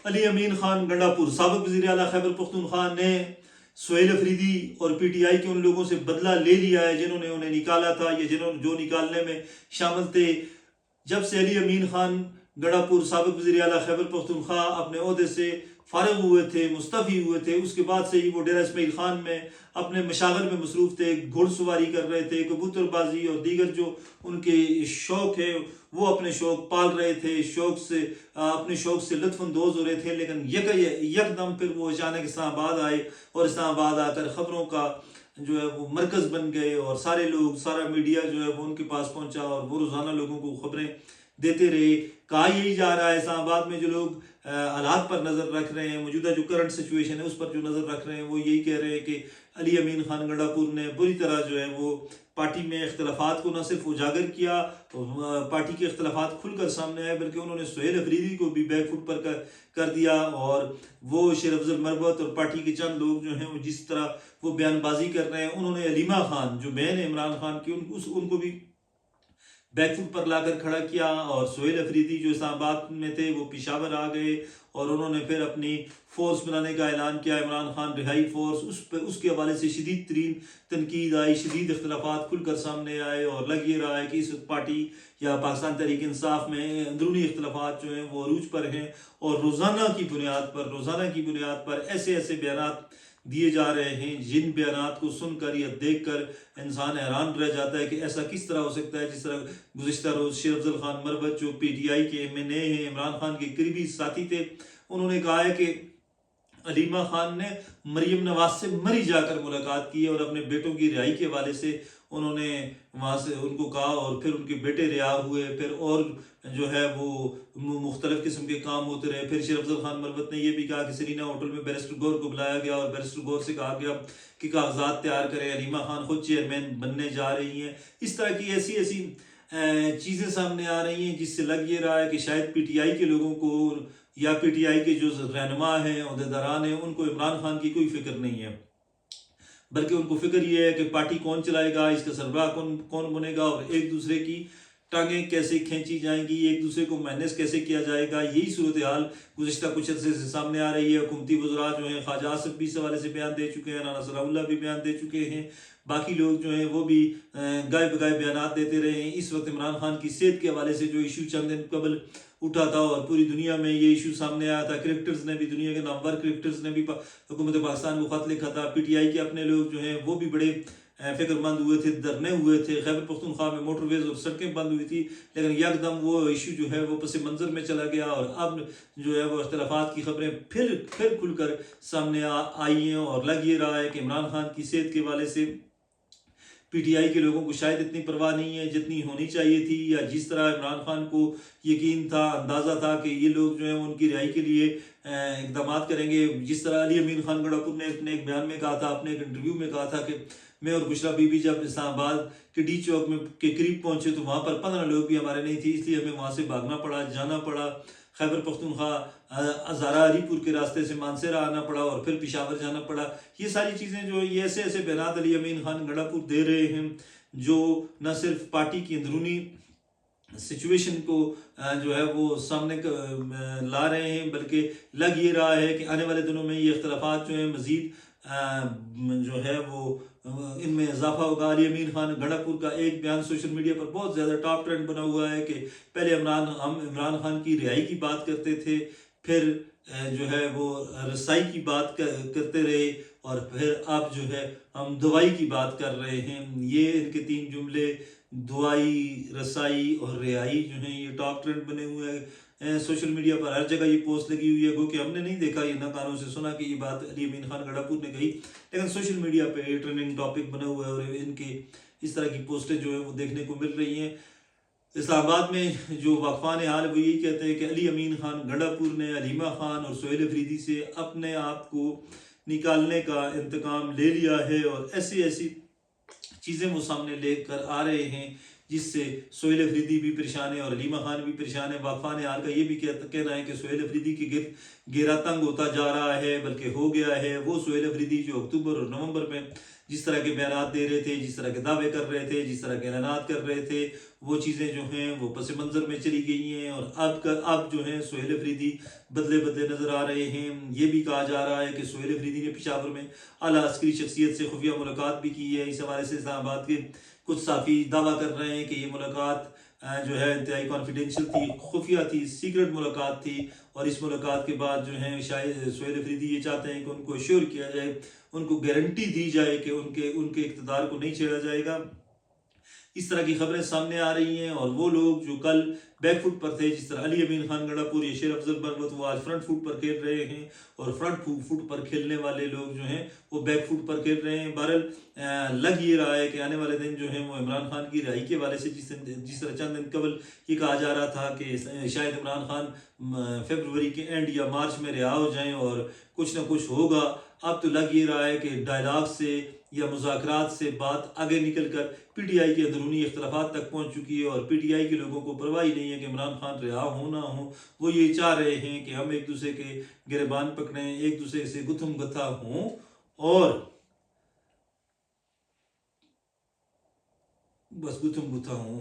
अली अमीन खान गंडापुर साबिक वज़ीर आला खैबर पख्तूनख्वा ने सुहेल अफरीदी और पीटीआई के उन लोगों से बदला ले लिया है जिन्होंने उन्हें निकाला था या जिन्होंने जो निकालने में शामिल थे। जब से अली अमीन खान गंडापुर साबिक वज़ीर आला खैबर पख्तूनख्वा अपने ओहदे से फारग हुए थे, मुस्तफ़ी हुए थे, उसके बाद से ही वो डेरा इस्माइल खान में अपने मशागल में मसरूफ़ थे, घुड़सवारी कर रहे थे, कबूतरबाजी और दीगर जो उनके शौक़ है वो अपने शौक़ पाल रहे थे, शौक़ से अपने शौक़ से लुत्फ़अंदोज़ हो रहे थे। लेकिन यकदम फिर वो अचानक इस्लामाबाद आए और इस्लामाबाद आकर ख़बरों का जो है वो मरकज़ बन गए और सारे लोग, सारा मीडिया जो है वो उनके पास पहुँचा और वो रोज़ाना लोगों को ख़बरें देते रहे। कहा यही जा रहा है इस्लामाबाद में जो लोग हालात पर नज़र रख रहे हैं, मौजूदा जो करंट सिचुएशन है उस पर जो नज़र रख रहे हैं, वो यही कह रहे हैं कि अली अमीन खान गंडापुर ने बुरी तरह जो है वो पार्टी में इख्तलाफात को न सिर्फ उजागर किया, पार्टी के इख्तलाफात खुलकर सामने आए, बल्कि उन्होंने सुहेल अफरीदी को भी बैकफुट पर कर दिया। और वो शेर अफजल मरवत और पार्टी के चंद लोग जो हैं वो जिस तरह वो बयानबाजी कर रहे हैं, उन्होंने अलीमा खान जो बहन है इमरान खान की उनको भी बैकफुट पर लाकर खड़ा किया। और सुहेल अफरीदी जो इस्लामाबाद में थे वो पेशावर आ गए और उन्होंने फिर अपनी फ़ोर्स बनाने का ऐलान किया, इमरान खान रिहाई फ़ोर्स। उसके हवाले से शदीद तरीन तनकीद आई, शदीद इख्तलाफात खुलकर सामने आए और लग ये रहा है कि इस पार्टी या पाकिस्तान तहरीक इंसाफ में अंदरूनी इख्तलाफात जो हैं वो अरूज पर हैं और रोज़ाना की बुनियाद पर ऐसे ऐसे बयान दिए जा रहे हैं जिन बयानात को सुनकर या देखकर इंसान हैरान रह जाता है कि ऐसा किस तरह हो सकता है। जिस तरह गुज़िश्ता रोज़ शेर अफजल खान मरवत जो पीटीआई के एमएनए हैं, इमरान खान के करीबी साथी थे, उन्होंने कहा है कि अलीमा खान ने मरीम नवाज से मरी जाकर मुलाकात की और अपने बेटों की रिहाई के हवाले से उन्होंने वहाँ से उनको कहा और फिर उनके बेटे रिहा हुए। फिर और जो है वो मुख्तलिफ किस्म के काम होते रहे। फिर शेर अफजल खान मरवत ने यह भी कहा कि सरीना होटल में बैरिस्टर गौर को बुलाया गया और बैरिस्टर गौर से कहा गया कि कागजात तैयार करें, अलीमा खान खुद चेयरमैन बनने जा रही हैं। इस तरह की ऐसी ऐसी चीज़ें सामने आ रही हैं जिससे लग ये रहा है कि शायद पीटीआई के लोगों को या पीटीआई के जो रहनुमा हैं, अहदेदारान हैं, उनको इमरान खान की कोई फिक्र नहीं है, बल्कि उनको फिक्र ये है कि पार्टी कौन चलाएगा, इसका सरबराह कौन बनेगा और एक दूसरे की टांगें कैसे खींची जाएंगी, एक दूसरे को मैनेज कैसे किया जाएगा। यही सूरत हाल गुज़िश्ता कुछ अर्से से सामने आ रही है। हुकूमती वज़रा जो हैं ख्वाजा आसिफ भी इस हवाले से बयान दे चुके हैं, राना सनाउल्लाह भी बयान दे चुके हैं, बाकी लोग जो हैं वो भी गाय बगाए बयान देते रहे हैं। इस वक्त इमरान खान की सेहत के हवाले से जो इशू चंद दिन कबल उठा था और पूरी दुनिया में ये इशू सामने आया था, क्रिकेटर्स ने भी, दुनिया के नामवर क्रिकेटर्स ने भी हुकूमत पाकिस्तान को खत लिखा था। पीटीआई के अपने लोग जो हैं वो भी बड़े फिक्रमंद हुए थे, धरने हुए थे, खैबर पख्तूनख्वा में मोटरवेज और सड़कें बंद हुई थी, लेकिन यकदम वो इशू जो है वो पस मंज़र में चला गया और अब जो है वो इख्तलाफात की खबरें फिर खुलकर सामने आई हैं और लग ये रहा है कि इमरान खान की सेहत के हवाले से पीटीआई के लोगों को शायद इतनी परवाह नहीं है जितनी होनी चाहिए थी, या जिस तरह इमरान खान को यकीन था, अंदाज़ा था कि ये लोग जो हैं उनकी रिहाई के लिए इकदाम करेंगे। जिस तरह अली अमीन खान गंडापुर ने अपने एक बयान में कहा था, अपने एक इंटरव्यू में कहा था कि मैं और बुशरा बीबी जब इस्लामाबाद के डी चौक में के करीब पहुंचे तो वहाँ पर 15 लोग भी हमारे नहीं थे, इसलिए हमें वहाँ से भागना पड़ा, जाना पड़ा, खैबर पख्तूनख्वा अज़ारा अलीपुर के रास्ते से मानसेरा आना पड़ा और फिर पेशावर जाना पड़ा। ये सारी चीज़ें जो ये ऐसे ऐसे बयान अली अमीन खान गंडापुर दे रहे हैं जो न सिर्फ पार्टी की अंदरूनी सिचुएशन को जो है वो सामने ला रहे हैं, बल्कि लग ये रहा है कि आने वाले दिनों में ये इख्तलाफात जो है मज़ीद जो है वो इनमें इजाफा होगा। अली अमीन खान गंडापुर का एक बयान सोशल मीडिया पर बहुत ज़्यादा टॉप ट्रेंड बना हुआ है कि पहले हम इमरान खान की रिहाई की बात करते थे, फिर जो है वो रसाई की बात करते रहे और फिर अब जो है हम दवाई की बात कर रहे हैं। ये इनके 3 जुमले दुआई, रसाई और रिहाई जो हैं ये टॉप ट्रेंड बने हुए हैं सोशल मीडिया पर। हर जगह ये पोस्ट लगी हुई है, क्योंकि हमने नहीं देखा, ये ना कानों से सुना कि ये बात अली अमीन खान गंडापुर ने कही, लेकिन सोशल मीडिया पे ट्रेंडिंग टॉपिक बना हुआ है और इनके इस तरह की पोस्टें जो है वो देखने को मिल रही हैं। इस्लामाबाद में जो वाकफान हाल वो यही कहते हैं कि अली अमीन खान गंडापुर ने अलीमा खान और सुहेल अफरीदी से अपने आप को निकालने का इंतकाम ले लिया है और ऐसी ऐसी चीज़ें वो सामने लेकर आ रहे हैं जिससे सुहेल अफरीदी भी परेशान है और अलीमा खान भी परेशान है। वाकफान हाल का ये भी कहना है कि सुहेल अफरीदी के गिर्द घेरा तंग होता जा रहा है, बल्कि हो गया है। वो सुहेल अफरीदी जो अक्टूबर और नवंबर में जिस तरह के बयान दे रहे थे, जिस तरह के दावे कर रहे थे, जिस तरह के ऐलान कर रहे थे, वो चीज़ें जो हैं वो पस मंज़र में चली गई हैं और अब जो है सोहेल अफरीदी बदले बदले नज़र आ रहे हैं। ये भी कहा जा रहा है कि सोहेल अफरीदी ने पेशावर में आला अस्करी शख्सियत से खुफिया मुलाकात भी की है। इस हवाले से इस्लामाबाद के कुछ साफ़ी दावा कर रहे हैं कि ये मुलाकात जो है इंतहाई कॉन्फिडेंशियल थी, खुफिया थी, सीक्रेट मुलाकात थी और इस मुलाकात के बाद जो है शायद सोहेल अफरीदी ये चाहते हैं कि उनको श्योर किया जाए, उनको गारंटी दी जाए कि उनके उनके इक़्तिदार को नहीं छेड़ा जाएगा। इस तरह की खबरें सामने आ रही हैं और वो लोग जो कल बैकफुट पर थे, जिस तरह अली अमीन खान गंडापुर या शेर अफजल बरमत, वो आज फ्रंट फुट पर खेल रहे हैं और फ्रंट फुट पर खेलने वाले लोग जो हैं वो बैक फुट पर खेल रहे हैं। बहरहाल लग ये रहा है कि आने वाले दिन जो है वो इमरान खान की रिहाई के हवाले से जिस तरह चंद दिन कबल ये कहा जा रहा था कि शायद इमरान खान फरवरी के एंड या मार्च में रिहा हो जाएं और कुछ ना कुछ होगा। अब तो लग ये रहा है कि डायलॉग से या मुज़ाकरात से बात आगे निकल कर पीटीआई के अंदरूनी इख्तलाफात तक पहुंच चुकी है और पीटीआई के लोगों को परवाह ही नहीं है कि इमरान खान रिहा हो ना हो। वो ये चाह रहे हैं कि हम एक दूसरे के गिरबान पकड़ें, एक दूसरे से गुथम गथा हों और बस गुथम गुथा हों।